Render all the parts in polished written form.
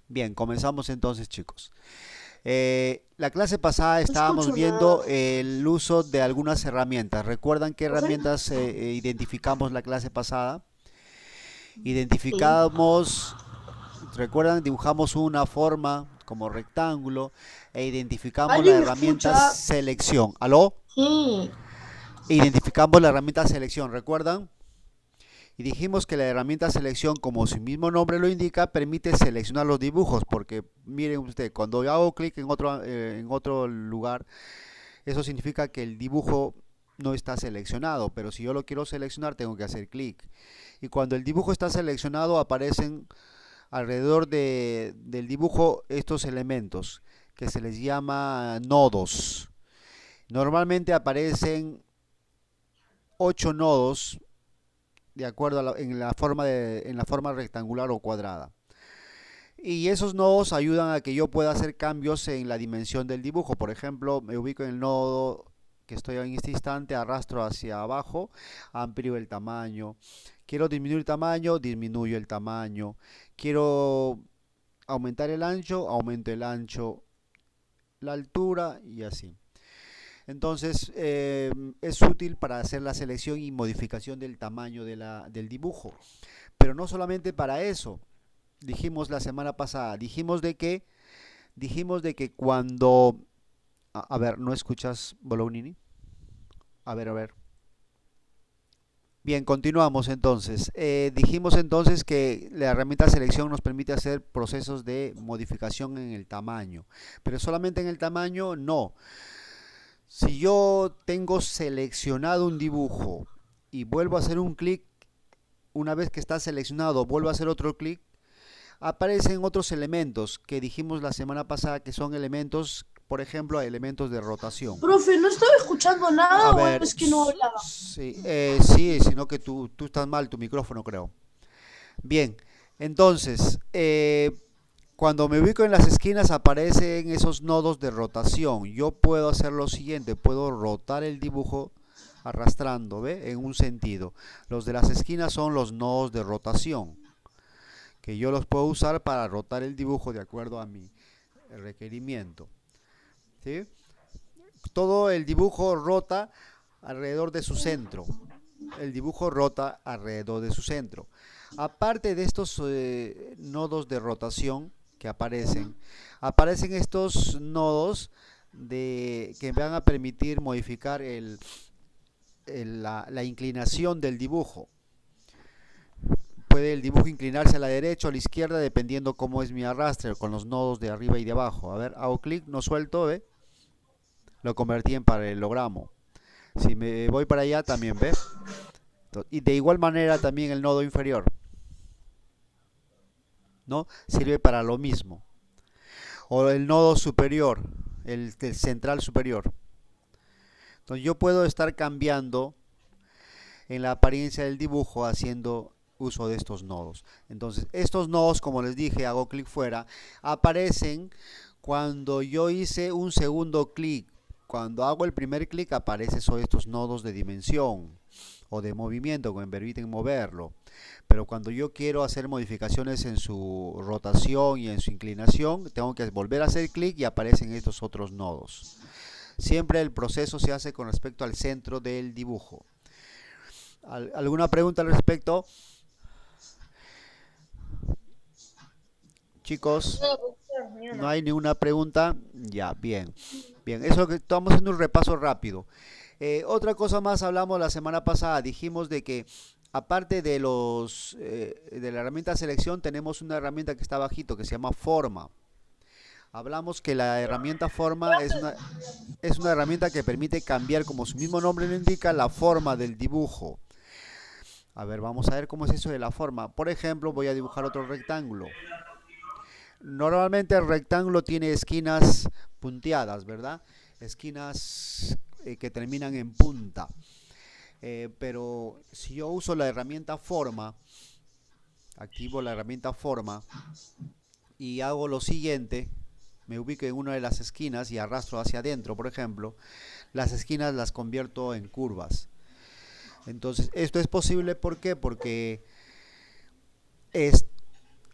Bien, comenzamos entonces, chicos. La clase pasada No estábamos escucho viendo nada. el uso de algunas herramientas. ¿Recuerdan qué ¿Profe? herramientas identificamos la clase pasada? Sí. Identificamos, ¿recuerdan? Dibujamos una forma como rectángulo e identificamos la ¿Alguien me herramienta escucha? selección. ¿Aló? Sí. Identificamos la herramienta selección, ¿recuerdan? Y dijimos que la herramienta selección, como su mismo nombre lo indica, permite seleccionar los dibujos, porque miren usted, cuando yo hago clic en otro lugar, eso significa que el dibujo no está seleccionado, pero si yo lo quiero seleccionar tengo que hacer clic. Y cuando el dibujo está seleccionado aparecen alrededor del dibujo estos elementos que se les llama nodos. Normalmente aparecen 8 nodos de acuerdo a en la forma rectangular o cuadrada. Y esos nodos ayudan a que yo pueda hacer cambios en la dimensión del dibujo. Por ejemplo, me ubico en el nodo que estoy en este instante, arrastro hacia abajo, amplío el tamaño. Quiero disminuir el tamaño, disminuyo el tamaño. Quiero aumentar el ancho, aumento el ancho, la altura y así. Entonces es útil para hacer la selección y modificación del tamaño del dibujo. Pero no solamente para eso. Dijimos la semana pasada, dijimos de que cuando, a ver, ¿no escuchas Bolognini? A ver. Bien, continuamos entonces. Dijimos entonces que la herramienta selección nos permite hacer procesos de modificación en el tamaño, pero solamente en el tamaño no. Si yo tengo seleccionado un dibujo y vuelvo a hacer un clic, una vez que está seleccionado, vuelvo a hacer otro clic, aparecen otros elementos que dijimos la semana pasada que son elementos, por ejemplo, elementos de rotación. Profe, ¿no estaba escuchando A nada o ver, es que no hablaba? sí, sí, sino que tú estás mal, tu micrófono creo. Bien, entonces, cuando me ubico en las esquinas aparecen esos nodos de rotación. Yo puedo hacer lo siguiente, puedo rotar el dibujo arrastrando, ¿ve? En un sentido. Los de las esquinas son los nodos de rotación, que yo los puedo usar para rotar el dibujo de acuerdo a mi requerimiento. ¿Sí? Todo el dibujo rota alrededor de su centro. El dibujo rota alrededor de su centro. Aparte de estos nodos de rotación que aparecen estos nodos que van a permitir modificar la inclinación del dibujo. Puede el dibujo inclinarse a la derecha o a la izquierda dependiendo cómo es mi arrastre con los nodos de arriba y de abajo. A ver, hago clic, no suelto, ¿ve? Lo convertí en paralelogramo. Si me voy para allá también, ¿ve? Y de igual manera también el nodo inferior, ¿no? Sirve para lo mismo. O el nodo superior, el central superior. Entonces yo puedo estar cambiando en la apariencia del dibujo haciendo uso de estos nodos. Entonces estos nodos, como les dije, hago clic fuera, aparecen cuando yo hice un segundo clic. Cuando hago el primer clic aparecen estos nodos de dimensión o de movimiento que me permiten moverlo. Pero cuando yo quiero hacer modificaciones en su rotación y en su inclinación, tengo que volver a hacer clic y aparecen estos otros nodos. Siempre el proceso se hace con respecto al centro del dibujo. ¿Alguna pregunta al respecto? Chicos, No, profesor, ni ¿no una. hay ninguna pregunta? Ya, bien. Bien, eso es lo que estamos haciendo un repaso rápido. Otra cosa más hablamos la semana pasada. Dijimos de que aparte de la herramienta selección tenemos una herramienta que está bajito que se llama forma. Hablamos que la herramienta forma es una herramienta que permite cambiar, como su mismo nombre lo indica, la forma del dibujo. A ver, vamos a ver cómo es eso de la forma. Por ejemplo, voy a dibujar otro rectángulo. Normalmente el rectángulo tiene esquinas punteadas, ¿verdad? Esquinas que terminan en punta. Pero si yo uso la herramienta forma, activo la herramienta forma y hago lo siguiente, me ubico en una de las esquinas y arrastro hacia adentro, por ejemplo, las esquinas las convierto en curvas. Entonces, esto es posible, ¿por qué? Porque es,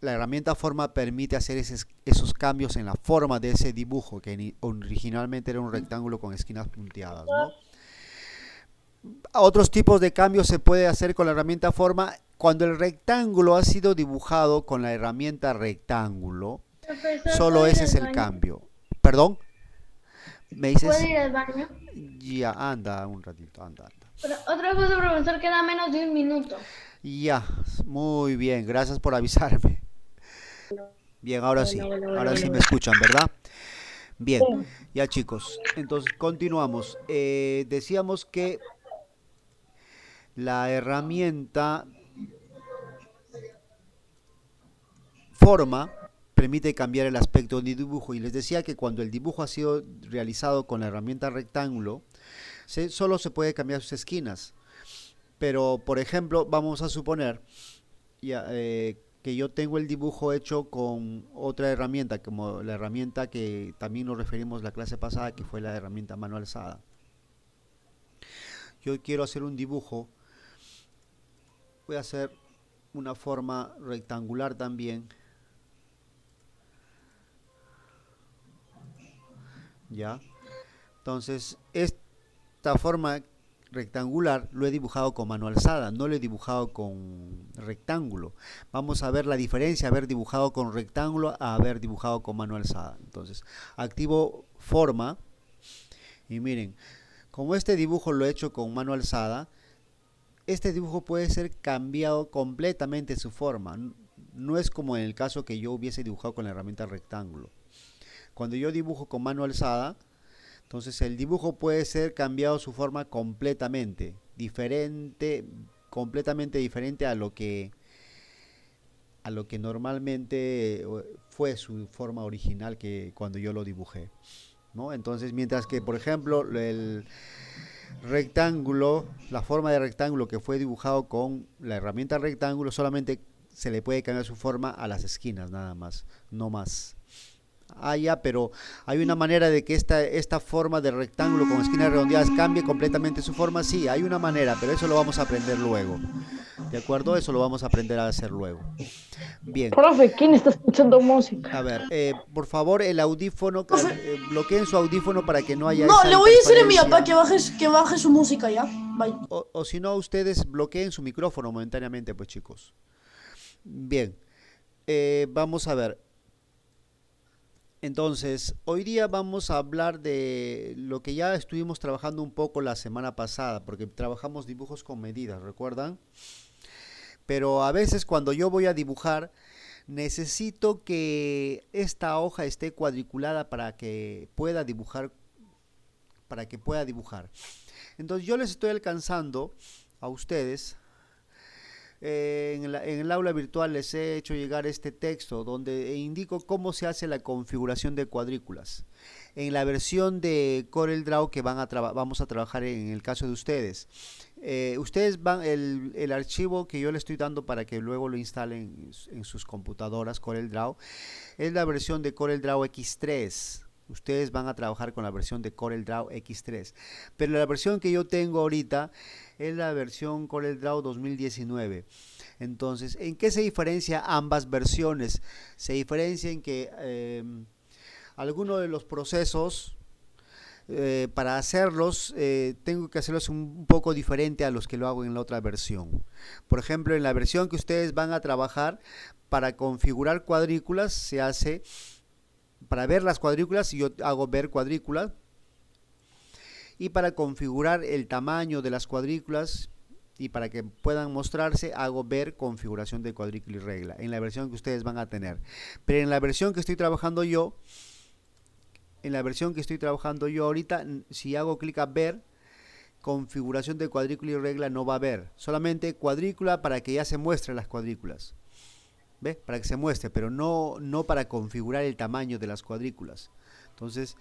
la herramienta forma permite hacer esos cambios en la forma de ese dibujo que originalmente era un rectángulo con esquinas punteadas, ¿no? Otros tipos de cambios se puede hacer con la herramienta forma cuando el rectángulo ha sido dibujado con la herramienta rectángulo. Profesor, Solo ¿puedo ir ese al es el baño? cambio. ¿Perdón? ¿Me ¿Puedo dices? ir al baño? Ya, anda un ratito, anda. Pero otra cosa, profesor, queda menos de un minuto. Ya, muy bien, gracias por avisarme. Bien, ahora sí me escuchan, ¿verdad? Bien, ya chicos, entonces continuamos. Decíamos que la herramienta forma permite cambiar el aspecto de un dibujo y les decía que cuando el dibujo ha sido realizado con la herramienta rectángulo, solo se puede cambiar sus esquinas. Pero, por ejemplo, vamos a suponer ya, que yo tengo el dibujo hecho con otra herramienta, como la herramienta que también nos referimos la clase pasada, que fue la herramienta mano alzada. Yo quiero hacer un dibujo, voy a hacer una forma rectangular también, ¿ya? Entonces, esta forma rectangular lo he dibujado con mano alzada, no lo he dibujado con rectángulo. Vamos a ver la diferencia, haber dibujado con rectángulo a haber dibujado con mano alzada. Entonces, activo forma y miren, como este dibujo lo he hecho con mano alzada, este dibujo puede ser cambiado completamente su forma. No es como en el caso que yo hubiese dibujado con la herramienta rectángulo. Cuando yo dibujo con mano alzada, entonces el dibujo puede ser cambiado su forma completamente diferente a lo que normalmente fue su forma original que cuando yo lo dibujé, ¿no? Entonces, mientras que, por ejemplo, el rectángulo, la forma de rectángulo que fue dibujado con la herramienta rectángulo, solamente se le puede cambiar su forma a las esquinas, nada más, no más. Ah, ya, pero hay una manera de que esta forma de rectángulo con esquinas redondeadas cambie completamente su forma. Sí, hay una manera, pero eso lo vamos a aprender luego. ¿De acuerdo? Eso lo vamos a aprender a hacer luego. Bien. Profe, ¿quién está escuchando música? A ver, por favor, el audífono, bloqueen su audífono para que no haya No, esa le voy a decir a mi interferencia. papá que baje su música ya. Bye. O si no, ustedes bloqueen su micrófono momentáneamente, pues chicos. Bien, vamos a ver. Entonces, hoy día vamos a hablar de lo que ya estuvimos trabajando un poco la semana pasada, porque trabajamos dibujos con medidas, ¿recuerdan? Pero a veces cuando yo voy a dibujar, necesito que esta hoja esté cuadriculada para que pueda dibujar. Entonces yo les estoy alcanzando a ustedes. En el aula virtual les he hecho llegar este texto donde indico cómo se hace la configuración de cuadrículas. En la versión de CorelDRAW que vamos a trabajar en el caso de ustedes. Ustedes van, el archivo que yo les estoy dando para que luego lo instalen en sus computadoras, CorelDRAW, es la versión de CorelDRAW X3. Ustedes van a trabajar con la versión de CorelDRAW X3. Pero la versión que yo tengo ahorita es la versión CorelDRAW 2019. Entonces, ¿en qué se diferencia ambas versiones? Se diferencia en que algunos de los procesos para hacerlos tengo que hacerlos un poco diferente a los que lo hago en la otra versión. Por ejemplo, en la versión que ustedes van a trabajar para configurar cuadrículas se hace, para ver las cuadrículas, yo hago ver cuadrículas, y para configurar el tamaño de las cuadrículas y para que puedan mostrarse hago ver configuración de cuadrícula y regla en la versión que ustedes van a tener. Pero en la versión que estoy trabajando yo, ahorita, si hago clic a ver, configuración de cuadrícula y regla no va a haber, solamente cuadrícula para que ya se muestren las cuadrículas. ¿Ve? Para que se muestre, pero no para configurar el tamaño de las cuadrículas. Entonces,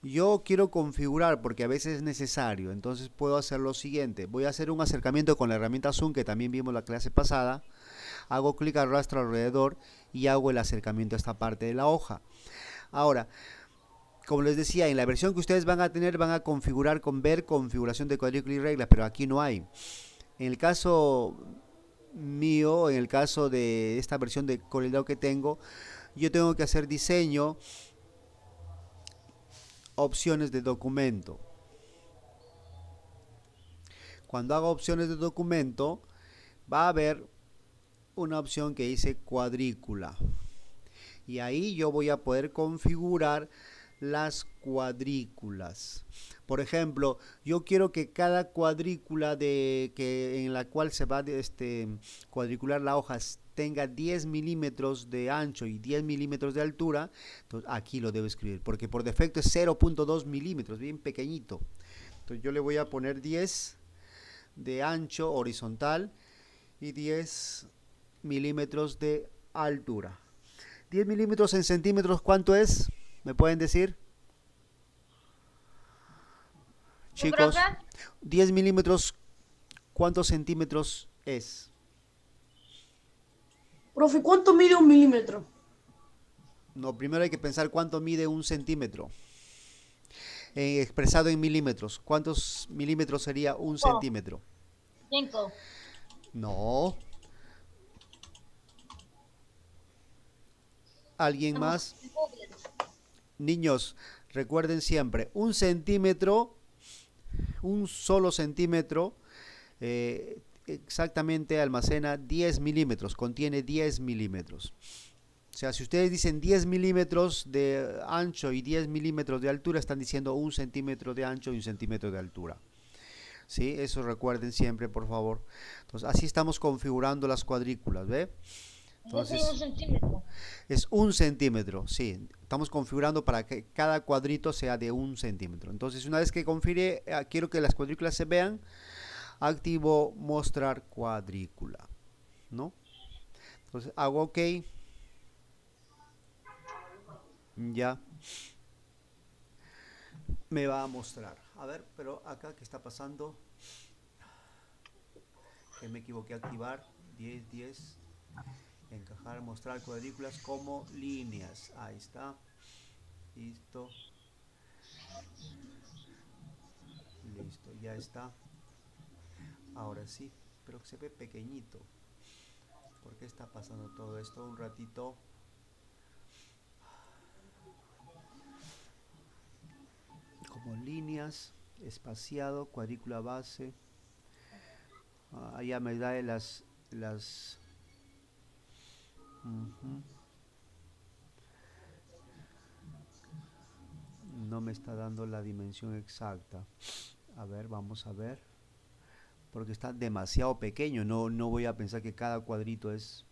yo quiero configurar porque a veces es necesario. Entonces puedo hacer lo siguiente. Voy a hacer un acercamiento con la herramienta Zoom que también vimos la clase pasada. Hago clic arrastro alrededor y hago el acercamiento a esta parte de la hoja. Ahora, como les decía, en la versión que ustedes van a tener van a configurar con ver configuración de cuadrícula y regla, pero aquí no hay. En el caso mío, en el caso de esta versión de CorelDRAW que tengo, yo tengo que hacer diseño, opciones de documento. Cuando hago opciones de documento, va a haber una opción que dice cuadrícula. Y ahí yo voy a poder configurar las cuadrículas. Por ejemplo, yo quiero que cada cuadrícula en la cual se va a cuadricular la hoja tenga 10 milímetros de ancho y 10 milímetros de altura. Entonces aquí lo debo escribir, porque por defecto es 0.2 milímetros, bien pequeñito. Entonces yo le voy a poner 10 de ancho horizontal y 10 milímetros de altura. 10 milímetros en centímetros, ¿cuánto es? ¿Me pueden decir? Chicos, 10 milímetros, ¿cuántos centímetros es? Profe, ¿cuánto mide 1 milímetro? No, primero hay que pensar cuánto mide un centímetro. Expresado en milímetros. ¿Cuántos milímetros sería un centímetro? 5. No. ¿Alguien más? Niños, recuerden siempre, un centímetro, un solo centímetro, exactamente almacena 10 milímetros, contiene 10 milímetros. O sea, si ustedes dicen 10 milímetros de ancho y 10 milímetros de altura, están diciendo un centímetro de ancho y un centímetro de altura. ¿Sí? Eso recuerden siempre, por favor. Entonces, así estamos configurando las cuadrículas, ¿ve? Entonces, ¿Es 1 centímetro? es 1 centímetro, sí. Estamos configurando para que cada cuadrito sea de 1 centímetro. Entonces, una vez que configure, quiero que las cuadrículas se vean, activo mostrar cuadrícula, ¿no? Entonces, hago OK. Ya. Me va a mostrar. A ver, pero acá, ¿qué está pasando? Que me equivoqué a activar. 10, 10. Encajar, mostrar cuadrículas como líneas. Ahí está. Listo. Listo, ya está. Ahora sí, pero se ve pequeñito. ¿Por qué está pasando todo esto? Un ratito. Como líneas, espaciado, cuadrícula base. Ya me da las no me está dando la dimensión exacta. A ver, vamos a ver. Porque está demasiado pequeño. No voy a pensar que cada cuadrito es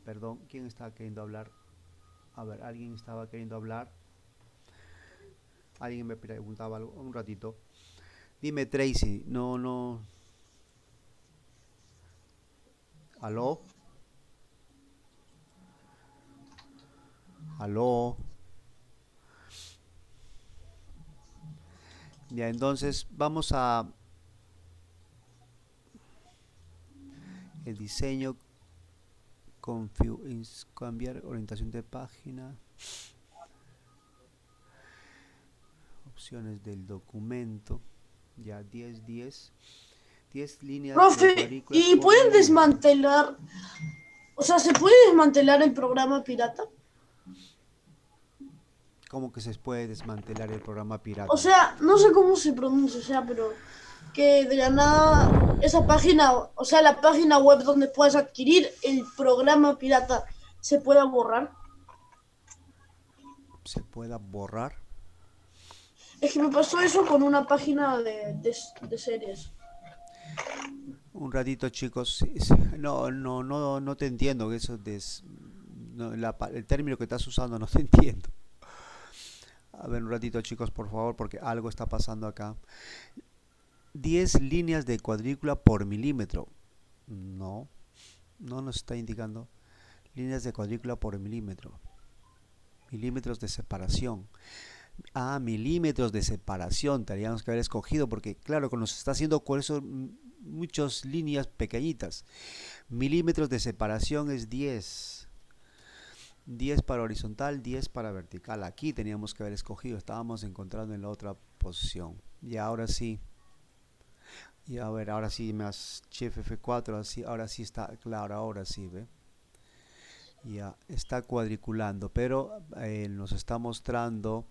perdón, ¿quién estaba queriendo hablar? A ver, alguien estaba queriendo hablar. Alguien me preguntaba algo un ratito. Dime, Tracy. No. ¿Aló? ¿Aló? Ya, entonces vamos a el diseño, cambiar orientación de página, opciones del documento, ya 10 líneas de Profe, cuadrículas ¿y por pueden milímetro. desmantelar? O sea, ¿se puede desmantelar el programa pirata? ¿Cómo que se puede desmantelar el programa pirata? O sea, no sé cómo se pronuncia, o sea, pero que de la nada esa página, o sea, la página web donde puedes adquirir el programa pirata, se pueda borrar. ¿Se pueda borrar? Es que me pasó eso con una página de series. Un ratito, chicos. No te entiendo. Eso no, el término que estás usando no te entiendo. A ver, un ratito, chicos, por favor, porque algo está pasando acá. 10 líneas de cuadrícula por milímetro. No nos está indicando. Líneas de cuadrícula por milímetro. Milímetros de separación. Milímetros de separación. Tendríamos que haber escogido, porque claro, nos está haciendo por eso muchas líneas pequeñitas. Milímetros de separación es 10. 10 para horizontal, 10 para vertical. Aquí teníamos que haber escogido. Estábamos encontrando en la otra posición. Y ahora sí. Y a ver, ahora sí, más Shift F4, así, ahora sí está claro, ahora sí, ¿ve? Ya está cuadriculando, pero nos está mostrando,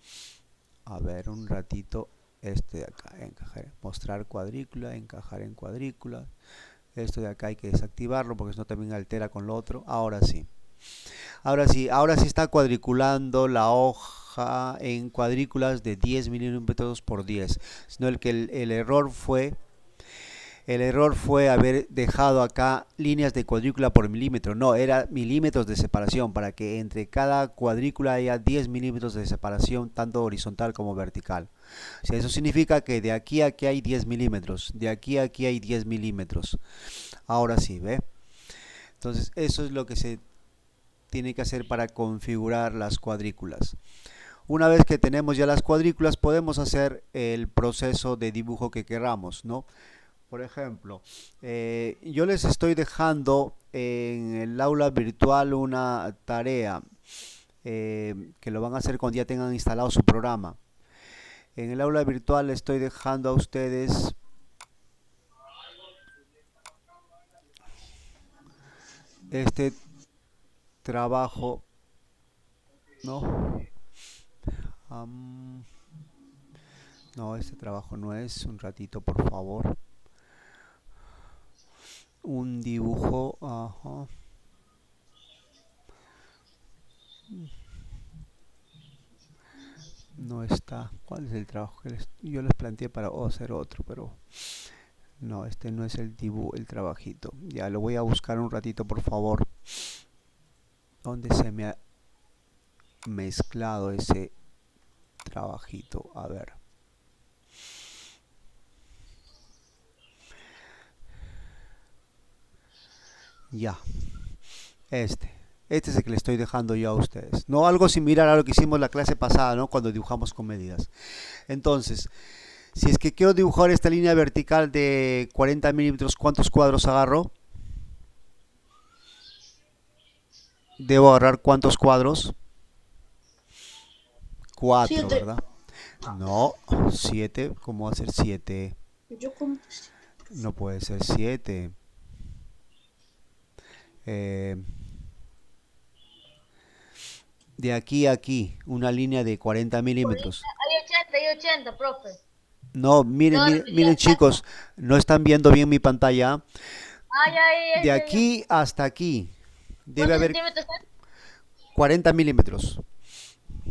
a ver, un ratito, este de acá, encajar, mostrar cuadrícula, encajar en cuadrícula. Esto de acá hay que desactivarlo porque si no también altera con lo otro. Ahora sí. Ahora sí está cuadriculando la hoja en cuadrículas de 10 milímetros por 10. Sino el error fue haber dejado acá líneas de cuadrícula por milímetro. No, era milímetros de separación para que entre cada cuadrícula haya 10 milímetros de separación, tanto horizontal como vertical. O sea, eso significa que de aquí a aquí hay 10 milímetros, de aquí a aquí hay 10 milímetros. Ahora sí, ¿ve? Entonces, eso es lo que se tiene que hacer para configurar las cuadrículas. Una vez que tenemos ya las cuadrículas, podemos hacer el proceso de dibujo que queramos, ¿no? Por ejemplo, yo les estoy dejando en el aula virtual una tarea que lo van a hacer cuando ya tengan instalado su programa. En el aula virtual les estoy dejando a ustedes este trabajo, ¿no? No, este trabajo no es. Un ratito, por favor. Un dibujo, ajá. No está. ¿Cuál es el trabajo que yo les planteé para hacer otro? Pero no, este no es el dibujo, el trabajito. Ya lo voy a buscar un ratito, por favor. ¿Dónde se me ha mezclado ese trabajito? A ver. Ya. Este es el que le estoy dejando yo a ustedes. No algo similar a lo que hicimos la clase pasada, ¿no? Cuando dibujamos con medidas. Entonces, si es que quiero dibujar esta línea vertical de 40 milímetros, ¿cuántos cuadros agarro? ¿Debo agarrar cuántos cuadros? 4, 7. ¿verdad? No, 7. ¿Cómo va a ser 7? Yo conté. No puede ser 7. De aquí a aquí, una línea de 40 milímetros. Hay 80, profe. No, miren, No, miren, ya miren está. chicos, no están viendo bien mi pantalla. Ay, ay, De ay, aquí hasta aquí debe ¿cuántos haber centímetros son? 40 milímetros.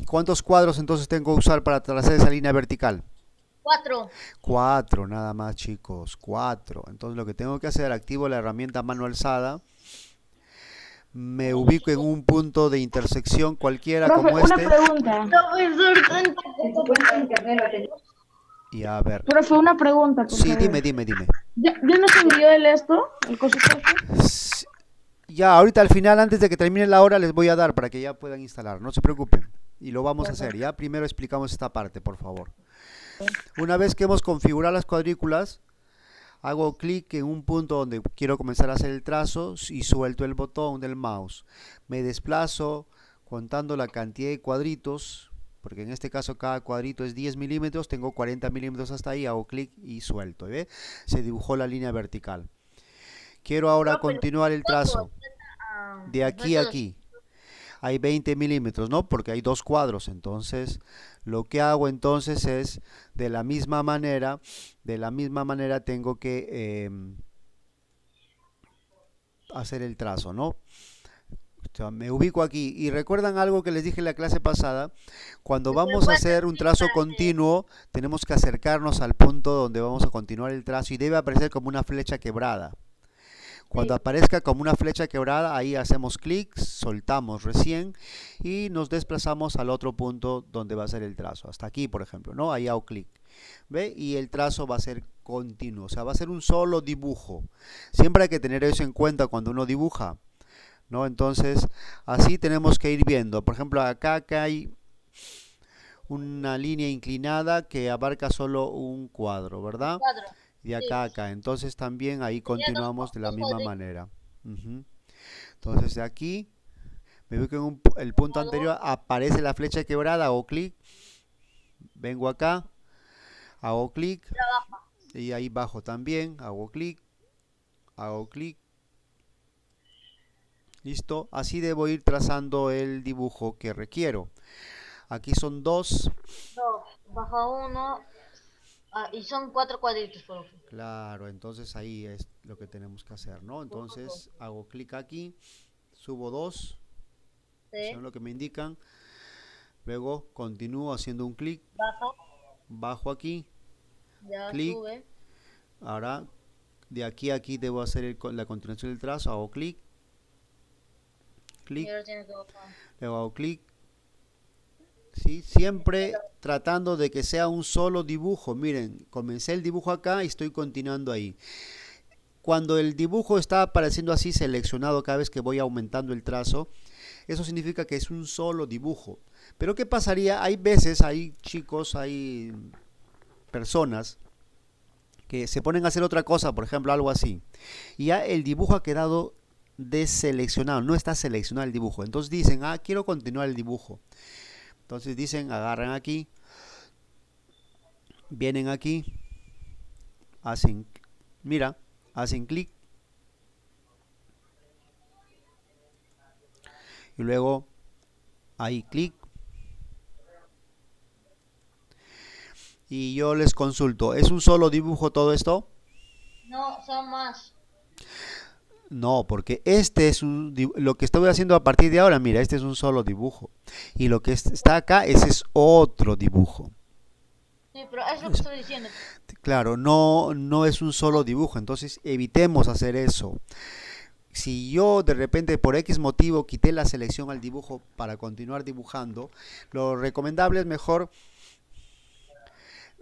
¿Cuántos cuadros entonces tengo que usar para trazar esa línea vertical? 4. 4, nada más chicos, 4. Entonces lo que tengo que hacer, activo la herramienta mano alzada. Me ubico en un punto de intersección cualquiera Profe, como una este. pregunta. Y a ver. Profe, una pregunta, por Sí, favor. dime. ¿Ya nos envió el el cosito? Ya, ahorita al final, antes de que termine la hora, les voy a dar para que ya puedan instalar. No se preocupen. Y lo vamos a hacer. Ya primero explicamos esta parte, por favor. Una vez que hemos configurado las cuadrículas, hago clic en un punto donde quiero comenzar a hacer el trazo y suelto el botón del mouse. Me desplazo contando la cantidad de cuadritos, porque en este caso cada cuadrito es 10 milímetros, tengo 40 milímetros hasta ahí, hago clic y suelto. ¿Ve? Se dibujó la línea vertical. Quiero ahora continuar el trazo. De aquí a aquí. Hay 20 milímetros, ¿no? Porque hay 2 cuadros. Entonces, lo que hago entonces es, de la misma manera tengo que hacer el trazo, ¿no? O sea, me ubico aquí. Y recuerdan algo que les dije en la clase pasada, cuando vamos a hacer un trazo continuo, tenemos que acercarnos al punto donde vamos a continuar el trazo y debe aparecer como una flecha quebrada. Cuando aparezca como una flecha quebrada, ahí hacemos clic, soltamos recién y nos desplazamos al otro punto donde va a ser el trazo. Hasta aquí, por ejemplo, ¿no? Ahí hago clic. ¿Ve? Y el trazo va a ser continuo, o sea, va a ser un solo dibujo. Siempre hay que tener eso en cuenta cuando uno dibuja, ¿no? Entonces, así tenemos que ir viendo. Por ejemplo, acá hay una línea inclinada que abarca solo un cuadro, ¿verdad? 4. De acá a acá. Entonces también ahí continuamos de la misma manera. Entonces de aquí me ubico en el punto anterior, aparece la flecha quebrada, hago clic, vengo acá, hago clic, Y ahí bajo también, hago clic, listo. Así debo ir trazando el dibujo que requiero. Aquí son 2. 2. Baja 1. Y son 4 cuadritos, profe. Claro, entonces ahí es lo que tenemos que hacer, ¿no? Entonces hago clic aquí, subo 2, Sí. según lo que me indican. Luego continúo haciendo un clic, Baja. bajo aquí, Ya clic. sube. Ahora de aquí a aquí debo hacer la continuación del trazo, hago clic, Y ahora tiene que bajar. luego hago clic. ¿Sí? Siempre tratando de que sea un solo dibujo. Miren, comencé el dibujo acá y estoy continuando ahí. Cuando el dibujo está apareciendo así seleccionado cada vez que voy aumentando el trazo, eso significa que es un solo dibujo. Pero ¿qué pasaría? Hay veces, hay chicos, hay personas que se ponen a hacer otra cosa, por ejemplo, algo así. Y ya el dibujo ha quedado deseleccionado, no está seleccionado el dibujo. Entonces dicen, quiero continuar el dibujo. Entonces dicen, agarran aquí, vienen aquí, hacen, mira, hacen clic y luego ahí clic y yo les consulto, ¿es un solo dibujo todo esto? No, son más. No, porque este es lo que estoy haciendo a partir de ahora, mira, este es un solo dibujo y lo que está acá, ese es otro dibujo. Sí, pero es lo que estoy diciendo. Claro, no es un solo dibujo, entonces evitemos hacer eso. Si yo de repente por X motivo quité la selección al dibujo para continuar dibujando, lo recomendable es mejor,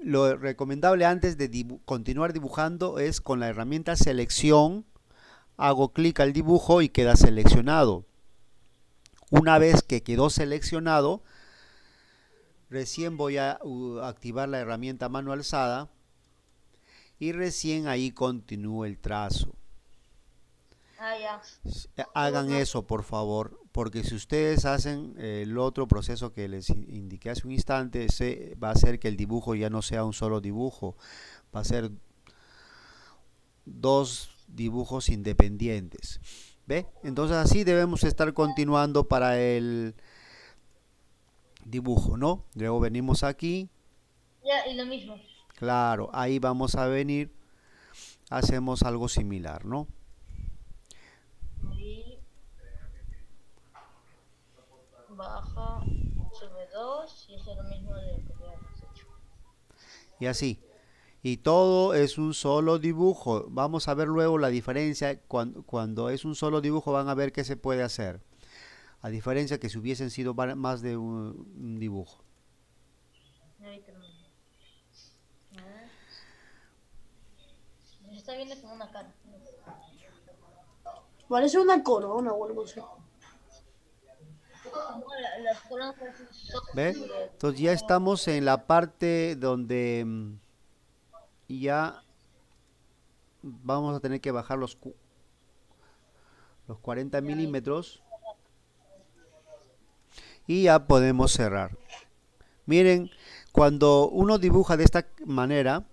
lo recomendable antes de continuar dibujando es con la herramienta selección, hago clic al dibujo y queda seleccionado. Una vez que quedó seleccionado, recién voy a activar la herramienta mano alzada y recién ahí continúo el trazo. Ya. Hagan eso, por favor, porque si ustedes hacen el otro proceso que les indiqué hace un instante, va a hacer que el dibujo ya no sea un solo dibujo, va a ser 2 dibujos independientes. ¿Ve? Entonces así debemos estar continuando para el dibujo, ¿no? Luego venimos aquí, Ya, y lo mismo. claro, ahí vamos a venir, hacemos algo similar, ¿no? Ahí. Baja. Sube 2. Y eso es lo mismo de lo que habíamos hecho. Y así. Y todo es un solo dibujo. Vamos a ver luego la diferencia. Cuando es un solo dibujo van a ver qué se puede hacer. A diferencia que si hubiesen sido más de un dibujo. Ahí termino. A ver. Me está viendo como una cara. Parece una corona o algo así. No, las coronas parecen ¿Ve? Entonces ya estamos en la parte donde ya vamos a tener que bajar los 40 milímetros. Y ya podemos cerrar. Miren, cuando uno dibuja de esta manera,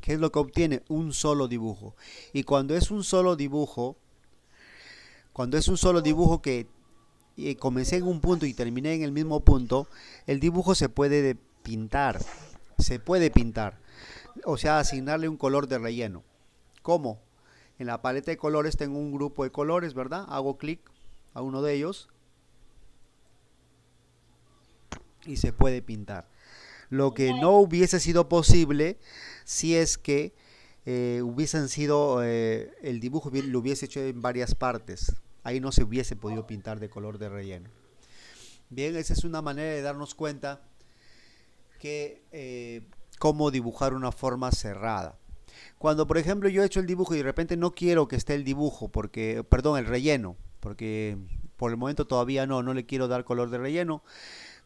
¿qué es lo que obtiene? Un solo dibujo. Y cuando es un solo dibujo que comencé en un punto y terminé en el mismo punto, el dibujo se puede pintar. Se puede pintar. O sea, asignarle un color de relleno. ¿Cómo? En la paleta de colores tengo un grupo de colores, ¿verdad? Hago clic a uno de ellos y se puede pintar. Lo que no hubiese sido posible si es que hubiesen sido el dibujo lo hubiese hecho en varias partes. Ahí no se hubiese podido pintar de color de relleno. Bien, esa es una manera de darnos cuenta que cómo dibujar una forma cerrada. Cuando por ejemplo yo he hecho el dibujo y de repente no quiero que esté el dibujo, el relleno, porque por el momento todavía no le quiero dar color de relleno.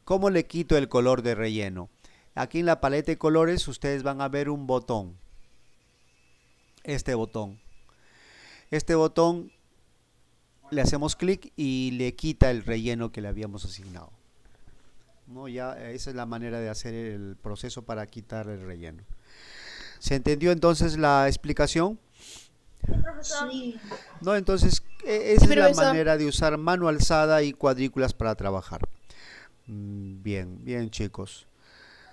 ¿Cómo le quito el color de relleno? Aquí en la paleta de colores ustedes van a ver un botón. Este botón le hacemos clic y le quita el relleno que le habíamos asignado. ¿No? Ya esa es la manera de hacer el proceso para quitar el relleno. ¿Se entendió entonces la explicación? Profesor. Sí. ¿No? Entonces, esa es la profesor. manera de usar mano alzada y cuadrículas para trabajar. Bien, bien chicos.